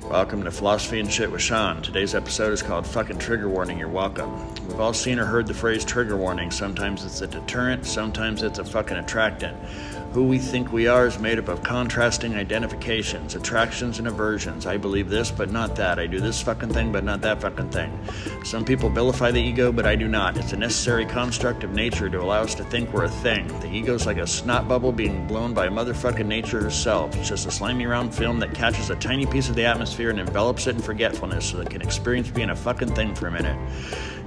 Welcome to Philosophy and Shit with Sean. Today's episode is called Fucking Trigger Warning, You're Welcome. We've all seen or heard the phrase trigger warning. Sometimes it's a deterrent, sometimes it's a fucking attractant. Who we think we are is made up of contrasting identifications, attractions, and aversions. I believe this, but not that. I do this fucking thing, but not that fucking thing. Some people vilify the ego, but I do not. It's a necessary construct of nature to allow us to think we're a thing. The ego's like a snot bubble being blown by motherfucking nature herself. It's just a slimy round film that catches a tiny piece of the atmosphere and envelops it in forgetfulness so that it can experience being a fucking thing for a minute.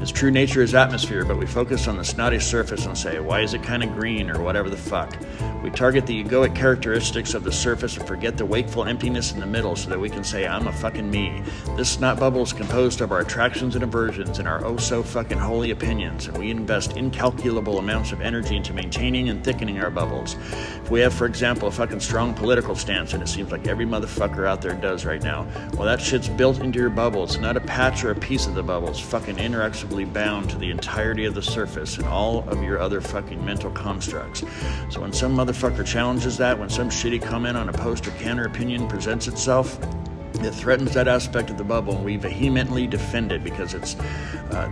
Its true nature is atmosphere, but we focus on the snotty surface and say, why is it kind of green or whatever the fuck? We target the egoic characteristics of the surface and forget the wakeful emptiness in the middle so that we can say, I'm a fucking me. This snot bubble is composed of our attractions and aversions and our oh-so-fucking holy opinions, and we invest incalculable amounts of energy into maintaining and thickening our bubbles. If we have, for example, a fucking strong political stance, and it seems like every motherfucker out there does right now, well, that shit's built into your bubble. It's not a patch or a piece of the bubble. It's fucking inexorably bound to the entirety of the surface and all of your other fucking mental constructs. So when some motherfucker challenges that, when some shitty comment on a post or counter opinion presents itself, it threatens that aspect of the bubble, and we vehemently defend it because it's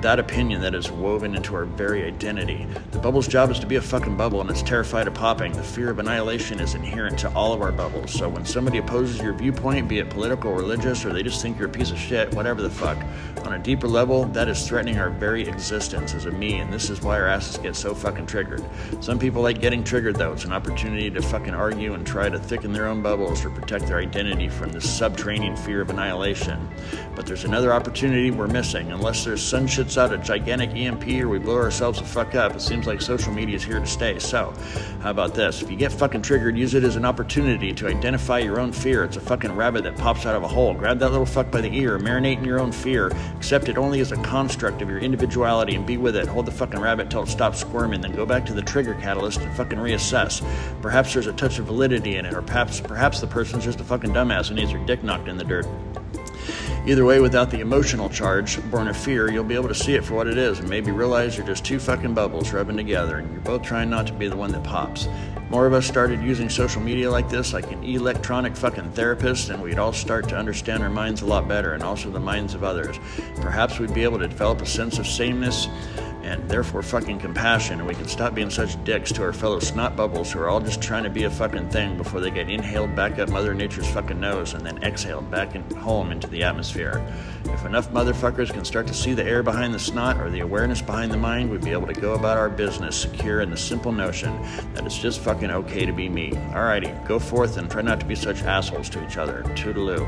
that opinion that is woven into our very identity. The bubble's job is to be a fucking bubble, and it's terrified of popping. The fear of annihilation is inherent to all of our bubbles. So when somebody opposes your viewpoint, be it political, religious, or they just think you're a piece of shit, whatever the fuck, on a deeper level, that is threatening our very existence as a me, and this is why our asses get so fucking triggered. Some people like getting triggered, though. It's an opportunity to fucking argue and try to thicken their own bubbles or protect their identity from this subterranean fear of annihilation. But there's another opportunity we're missing. Unless there's sun shits out a gigantic EMP or we blow ourselves the fuck up, it seems like social media is here to stay. So, how about this? If you get fucking triggered, use it as an opportunity to identify your own fear. It's a fucking rabbit that pops out of a hole. Grab that little fuck by the ear, marinate in your own fear, accept it only as a construct of your individuality and be with it. Hold the fucking rabbit till it stops squirming, then go back to the trigger catalyst and fucking reassess. Perhaps there's a touch of validity in it, or perhaps the person's just a fucking dumbass and needs her dick knocked in the dirt. Either way, without the emotional charge born of fear, you'll be able to see it for what it is and maybe realize you're just two fucking bubbles rubbing together and you're both trying not to be the one that pops. More of us started using social media like this, like an electronic fucking therapist, and we'd all start to understand our minds a lot better and also the minds of others. Perhaps we'd be able to develop a sense of sameness and therefore fucking compassion, and we can stop being such dicks to our fellow snot bubbles who are all just trying to be a fucking thing before they get inhaled back up Mother Nature's fucking nose and then exhaled back home into the atmosphere. If enough motherfuckers can start to see the air behind the snot or the awareness behind the mind, we'd be able to go about our business secure in the simple notion that it's just fucking okay to be me. Alrighty, go forth and try not to be such assholes to each other. Toodaloo.